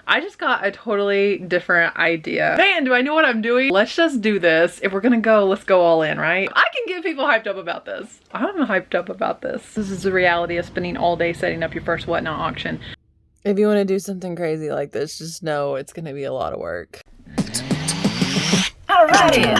I just got a totally different idea. Man, do I know what I'm doing? Let's just do this. If we're gonna go, let's go all in, right? I can get people hyped up about this. I'm hyped up about this. This is the reality of spending all day setting up your first whatnot auction. If you want to do something crazy like this, just know it's gonna be a lot of work. Alrighty.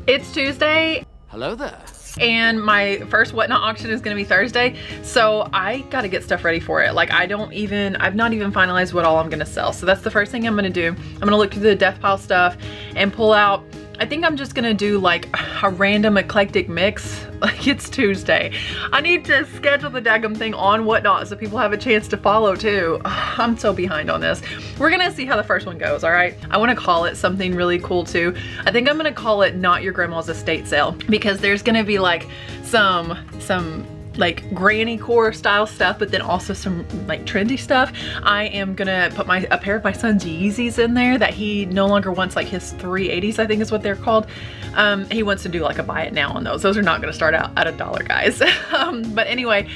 It's Tuesday. Hello there. And my first whatnot auction is gonna be Thursday. So I gotta get stuff ready for it. Like I've not even finalized what all I'm gonna sell. So that's the first thing I'm gonna do. I'm gonna look through the death pile stuff and pull out, I think I'm just gonna do like a random eclectic mix. Like it's Tuesday. I need to schedule the daggum thing on whatnot so people have a chance to follow too. I'm so behind on this. We're gonna see how the first one goes, all right? I wanna call it something really cool too. I think I'm gonna call it Not Your Grandma's Estate Sale, because there's gonna be like some like granny core style stuff, but then also some like trendy stuff. I am gonna put a pair of my son's Yeezys in there that he no longer wants, like his 380s, I think is what they're called. He wants to do like a buy it now on those. Those are not gonna start out at $1, guys. But anyway,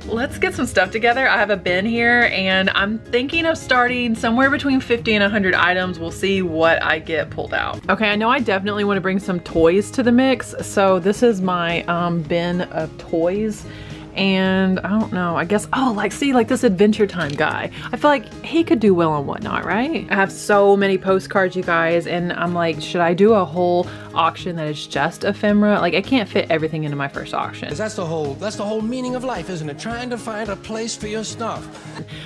let's get some stuff together. I have a bin here and I'm thinking of starting somewhere between 50 and 100 items. We'll see what I get pulled out. Okay, I know I definitely want to bring some toys to the mix. So this is my bin of toys. And I don't know, I guess, oh, like, see, like this Adventure Time guy. I feel like he could do well on whatnot, right? I have so many postcards, you guys, and I'm like, should I do a whole auction that is just ephemera? Like, I can't fit everything into my first auction. That's the whole meaning of life, isn't it? Trying to find a place for your stuff.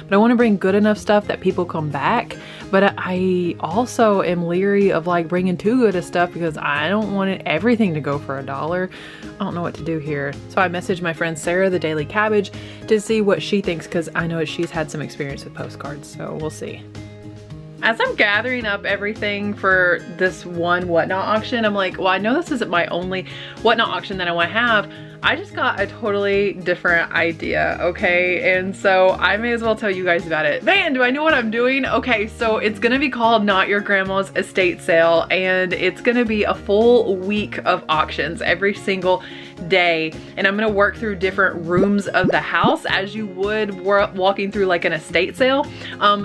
But I want to bring good enough stuff that people come back. But I also am leery of like bringing too good of stuff because I don't want everything to go for $1. I don't know what to do here. So I messaged my friend Sarah, the Daily Cabbage, to see what she thinks, because I know she's had some experience with postcards, so we'll see. As I'm gathering up everything for this one whatnot auction, I'm like, well, I know this isn't my only whatnot auction that I want to have. I just got a totally different idea, okay? And so I may as well tell you guys about it. Man, do I know what I'm doing? Okay, so it's gonna be called Not Your Grandma's Estate Sale, and it's gonna be a full week of auctions every single day. And I'm gonna work through different rooms of the house as you would walking through like an estate sale.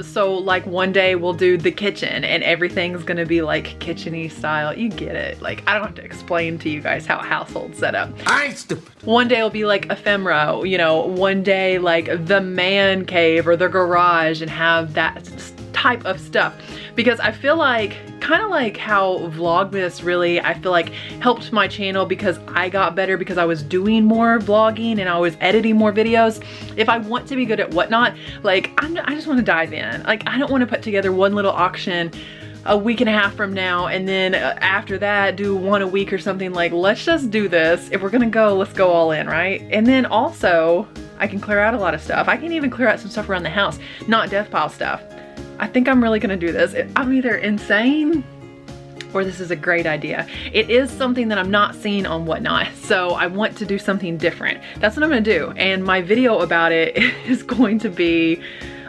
So like one day we'll do the kitchen and everything's gonna be like kitchen-y style. You get it. Like I don't have to explain to you guys how a household's set up. I ain't stupid. One day it'll be like ephemera, you know, one day like the man cave or the garage and have that type of stuff. Because I feel like, kind of like how Vlogmas really, I feel like helped my channel because I got better because I was doing more vlogging and I was editing more videos. If I want to be good at whatnot, like I just want to dive in. Like I don't want to put together one little auction a week and a half from now and then after that do one a week or something. Like let's just do this. If we're gonna go, let's go all in, right? And then also I can clear out a lot of stuff. I can even clear out some stuff around the house, not death pile stuff. I think I'm really gonna do this. I'm either insane or this is a great idea. It is something that I'm not seeing on whatnot, so I want to do something different. That's what I'm gonna do. And my video about it is going to be,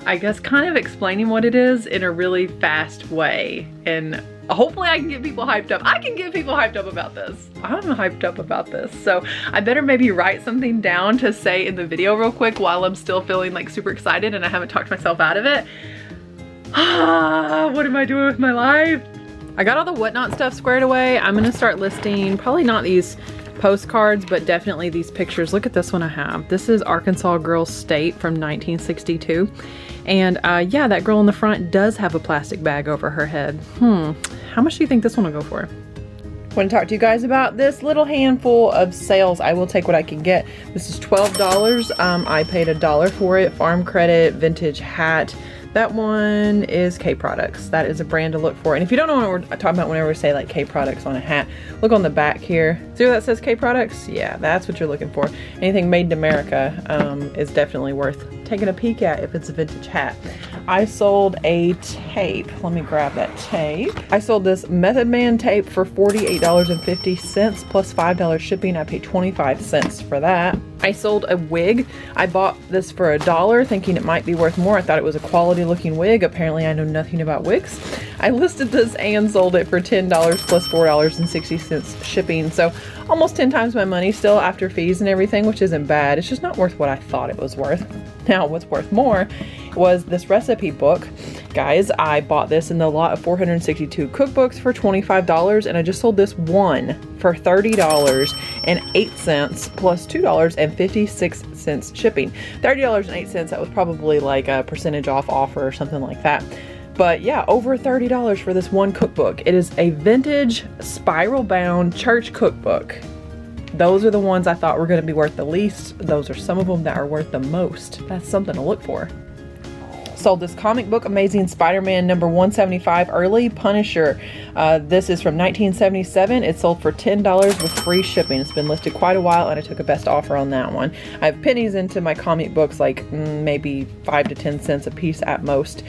I guess, kind of explaining what it is in a really fast way. And hopefully I can get people hyped up. I can get people hyped up about this. I'm hyped up about this. So I better maybe write something down to say in the video real quick while I'm still feeling like super excited and I haven't talked myself out of it. What am I doing with my life? I got all the whatnot stuff squared away. I'm gonna start listing, probably not these postcards, but definitely these pictures. Look at this one I have. This is Arkansas Girl State from 1962. And yeah, that girl in the front does have a plastic bag over her head. How much do you think this one will go for? I want to talk to you guys about this little handful of sales. I will take what I can get. This is $12. I paid $1 for it. Farm credit, vintage hat. That one is K Products. That is a brand to look for. And if you don't know what we're talking about whenever we say like K Products on a hat, look on the back here. See where that says K Products? Yeah, that's what you're looking for. Anything made in America is definitely worth taking a peek at if it's a vintage hat. I sold a tape. Let me grab that tape. I sold this Method Man tape for $48.50 plus $5 shipping. I paid 25 cents for that. I sold a wig. I bought this for $1 thinking it might be worth more. I thought it was a quality looking wig. Apparently I know nothing about wigs. I listed this and sold it for $10 plus $4.60 shipping. So almost 10 times my money still after fees and everything, which isn't bad. It's just not worth what I thought it was worth. Now what's worth more was this recipe book. Guys, I bought this in the lot of 462 cookbooks for $25 and I just sold this one for $30.08 plus $2.56 shipping. $30.08, that was probably like a percentage off offer or something like that. But yeah, over $30 for this one cookbook. It is a vintage spiral bound church cookbook. Those are the ones I thought were going to be worth the least. Those are some of them that are worth the most. That's something to look for. Sold this comic book, Amazing Spider-Man number 175 early Punisher. This is from 1977. It sold for $10 with free shipping. It's been listed quite a while and I took a best offer on that one. I have pennies into my comic books, like maybe 5 to 10 cents a piece at most.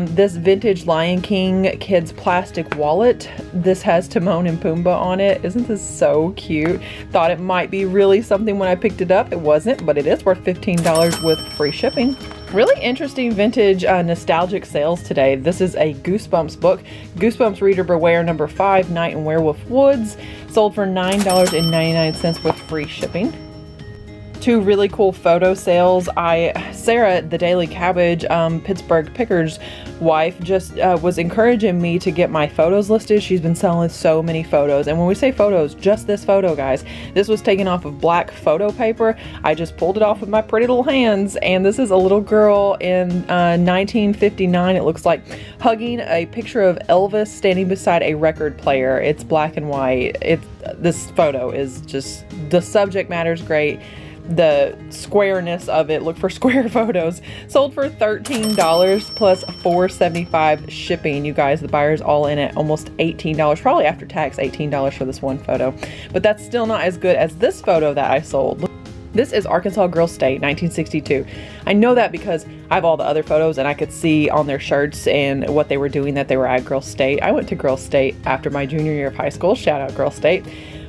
This vintage Lion King kids plastic wallet. This has Timon and Pumbaa on it. Isn't this so cute? Thought it might be really something when I picked it up. It wasn't, but it is worth $15 with free shipping. Really interesting vintage nostalgic sales today. This is a Goosebumps book. Goosebumps Reader Beware number 5, Night in Werewolf Woods. Sold for $9.99 with free shipping. Two really cool photo sales. Sarah, the Daily Cabbage, Pittsburgh Picker's wife, just was encouraging me to get my photos listed. She's been selling so many photos. And when we say photos, just this photo, guys. This was taken off of black photo paper. I just pulled it off with my pretty little hands. And this is a little girl in 1959, it looks like, hugging a picture of Elvis standing beside a record player. It's black and white. This photo is just, the subject matter is great. The squareness of it, look for square photos. Sold for $13 plus $4.75 shipping. You guys, the buyer's all in at almost $18, probably after tax $18 for this one photo. But that's still not as good as this photo that I sold. This is Arkansas Girl State, 1962. I know that because I have all the other photos and I could see on their shirts and what they were doing that they were at Girl State. I went to Girl State after my junior year of high school. Shout out Girl State.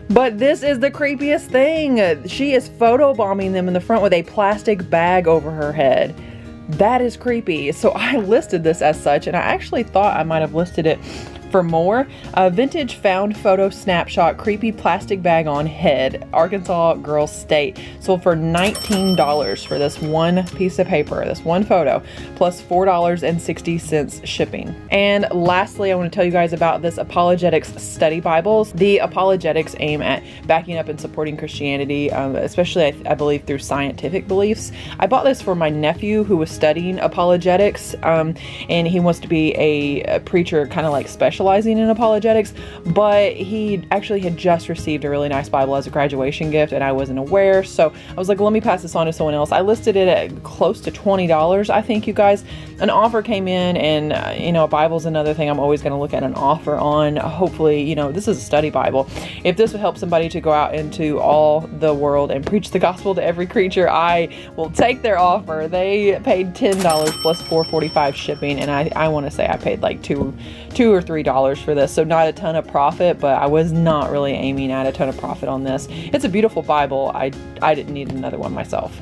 But this is the creepiest thing. She is photobombing them in the front with a plastic bag over her head. That is creepy. So I listed this as such, and I actually thought I might have listed it for more. Vintage found photo snapshot, creepy plastic bag on head, Arkansas Girl State. Sold for $19 for this one piece of paper, this one photo, plus $4.60 shipping. And lastly, I want to tell you guys about this Apologetics Study Bibles. The Apologetics aim at backing up and supporting Christianity, especially I believe through scientific beliefs. I bought this for my nephew who was studying apologetics, and he wants to be a preacher, kind of like specializing in apologetics, but he actually had just received a really nice Bible as a graduation gift and I wasn't aware, so I was like, let me pass this on to someone else. I listed it at close to $20, I think, you guys. An offer came in, and you know, a Bible's another thing I'm always going to look at an offer on. Hopefully, you know, this is a study Bible. If this would help somebody to go out into all the world and preach the gospel to every creature, I will take their offer. They paid $10 plus $4.45 shipping, and I want to say I paid like $2 or $3 for this, so not a ton of profit, but I was not really aiming at a ton of profit on this. It's a beautiful Bible. I didn't need another one myself.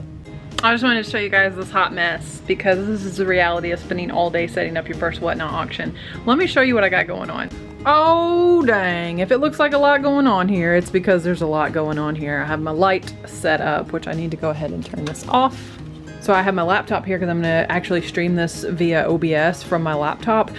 I just wanted to show you guys this hot mess because this is the reality of spending all day setting up your first Whatnot auction. Let me show you what I got going on. Oh dang, if it looks like a lot going on here, it's because there's a lot going on here. I have my light set up, which I need to go ahead and turn this off. So I have my laptop here because I'm going to actually stream this via OBS from my laptop.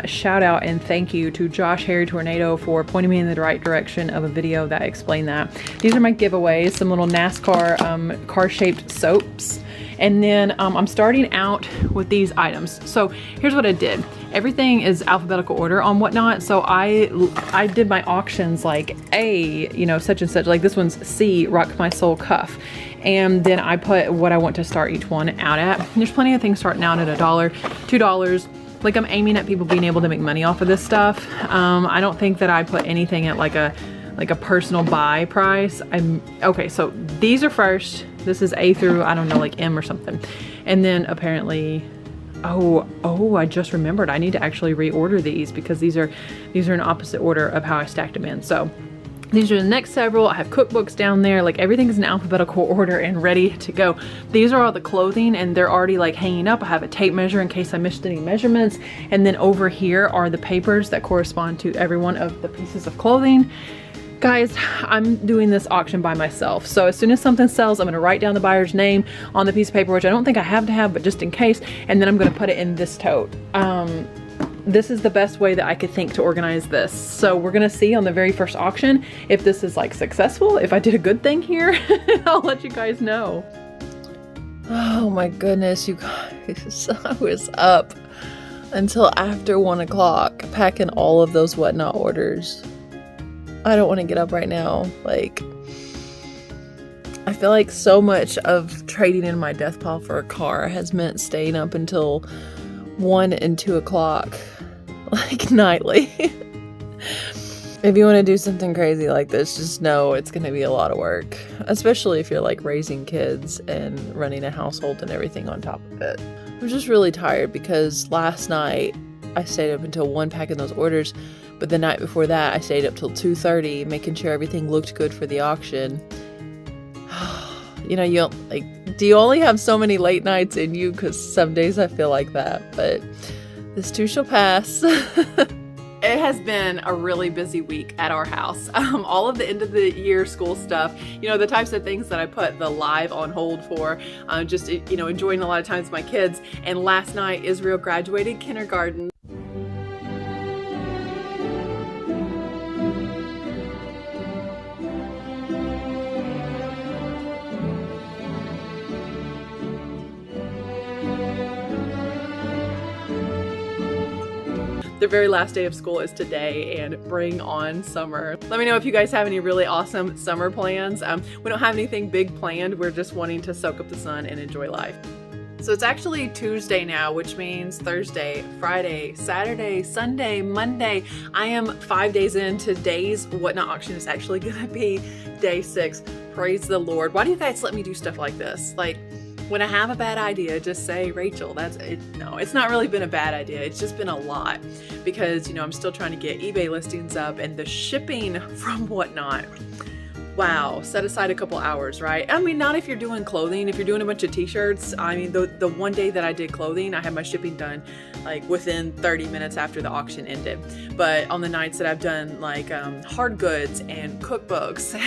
Shout out and thank you to Josh Harry Tornado for pointing me in the right direction of a video that explained that. These are my giveaways, some little NASCAR car-shaped soaps. And then I'm starting out with these items. So here's what I did. Everything is alphabetical order on Whatnot. So I did my auctions like A, you know, such and such. Like this one's C, Rock My Soul Cuff. And then I put what I want to start each one out at. And there's plenty of things starting out at $1, $2. Like I'm aiming at people being able to make money off of this stuff. I don't think that I put anything at like a like a personal buy price. Okay, so these are first. This is A through, I don't know, like M or something. And then apparently, oh, I just remembered I need to actually reorder these because these are in opposite order of how I stacked them in. So these are the next several. I have cookbooks down there, like everything's in alphabetical order and ready to go. These are all the clothing and they're already like hanging up. I have a tape measure in case I missed any measurements. And then over here are the papers that correspond to every one of the pieces of clothing. Guys, I'm doing this auction by myself. So as soon as something sells, I'm gonna write down the buyer's name on the piece of paper, which I don't think I have to have, but just in case. And then I'm gonna put it in this tote. This is the best way that I could think to organize this. So we're gonna see on the very first auction if this is like successful, if I did a good thing here. I'll let you guys know. Oh my goodness, you guys. I was up until after 1 o'clock packing all of those Whatnot orders. I don't want to get up right now. Like, I feel like so much of trading in my death pile for a car has meant staying up until 1 and 2 o'clock, like nightly. If you want to do something crazy like this, just know it's going to be a lot of work, especially if you're like raising kids and running a household and everything on top of it. I'm just really tired because last night I stayed up until 1 packing those orders, but the night before that I stayed up till 2:30 making sure everything looked good for the auction. You know, you don't, like, do you only have so many late nights in you? Because some days I feel like that, but this too shall pass. It has been a really busy week at our house. All of the end of the year school stuff, you know, the types of things that I put the live on hold for, just, you know, enjoying a lot of times with my kids. And last night, Israel graduated kindergarten. The very last day of school is today, and bring on summer. Let me know if you guys have any really awesome summer plans. We don't have anything big planned. We're just wanting to soak up the sun and enjoy life. So it's actually Tuesday now, which means Thursday, Friday, Saturday, Sunday, Monday. I am 5 days in. Today's Whatnot auction is actually gonna be day 6. Praise the Lord. Why do you guys let me do stuff like this? Like, when I have a bad idea, just say, Rachel, that's it. No, it's not really been a bad idea. It's just been a lot because, you know, I'm still trying to get eBay listings up and the shipping from Whatnot. Wow, set aside a couple hours, right? I mean, not if you're doing clothing. If you're doing a bunch of t-shirts, I mean, the one day that I did clothing, I had my shipping done like within 30 minutes after the auction ended. But on the nights that I've done like hard goods and cookbooks,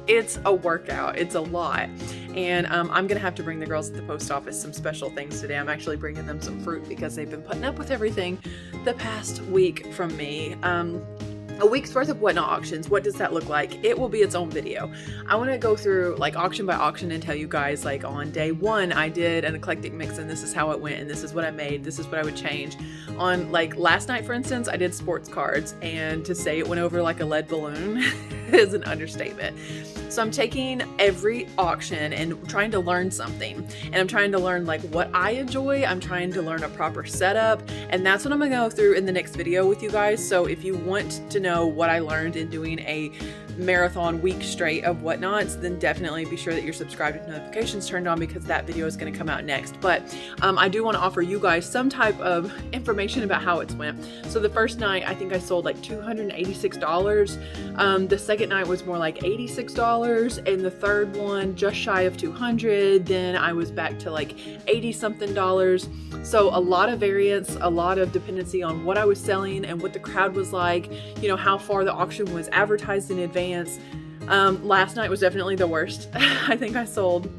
it's a workout. It's a lot. And I'm gonna have to bring the girls at the post office some special things today. I'm actually bringing them some fruit because they've been putting up with everything the past week from me. A week's worth of Whatnot auctions. What does that look like? It will be its own video. I want to go through like auction by auction and tell you guys, like, on day 1 I did an eclectic mix and this is how it went and this is what I made, this is what I would change. On like last night, for instance, I did sports cards, and to say it went over like a lead balloon is an understatement. So I'm taking every auction and trying to learn something, and I'm trying to learn like what I enjoy. I'm trying to learn a proper setup, and that's what I'm gonna go through in the next video with you guys. So if you want to know what I learned in doing a marathon week straight of Whatnots, then definitely be sure that you're subscribed with notifications turned on because that video is going to come out next. But I do want to offer you guys some type of information about how it's went. So the first night, I think I sold like $286. The second night was more like $86, and the third one just shy of $200. Then I was back to like $80 something. So a lot of variance, a lot of dependency on what I was selling and what the crowd was like, you know, how far the auction was advertised in advance. Last night was definitely the worst. I think I sold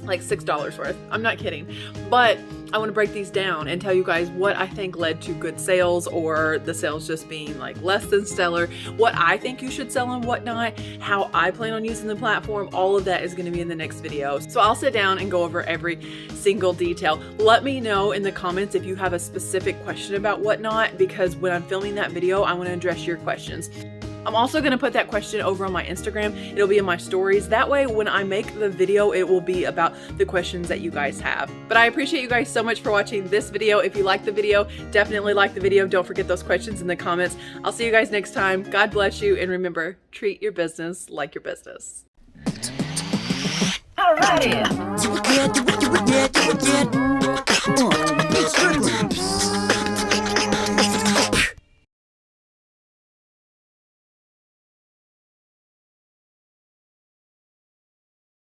like $6 worth. I'm not kidding. But I want to break these down and tell you guys what I think led to good sales, or the sales just being like less than stellar, what I think you should sell and whatnot, how I plan on using the platform. All of that is going to be in the next video. So I'll sit down and go over every single detail. Let me know in the comments if you have a specific question about Whatnot, because when I'm filming that video, I want to address your questions. I'm also going to put that question over on my Instagram. It'll be in my stories. That way, when I make the video, it will be about the questions that you guys have. But I appreciate you guys so much for watching this video. If you like the video, definitely like the video. Don't forget those questions in the comments. I'll see you guys next time. God bless you. And remember, treat your business like your business. Alrighty.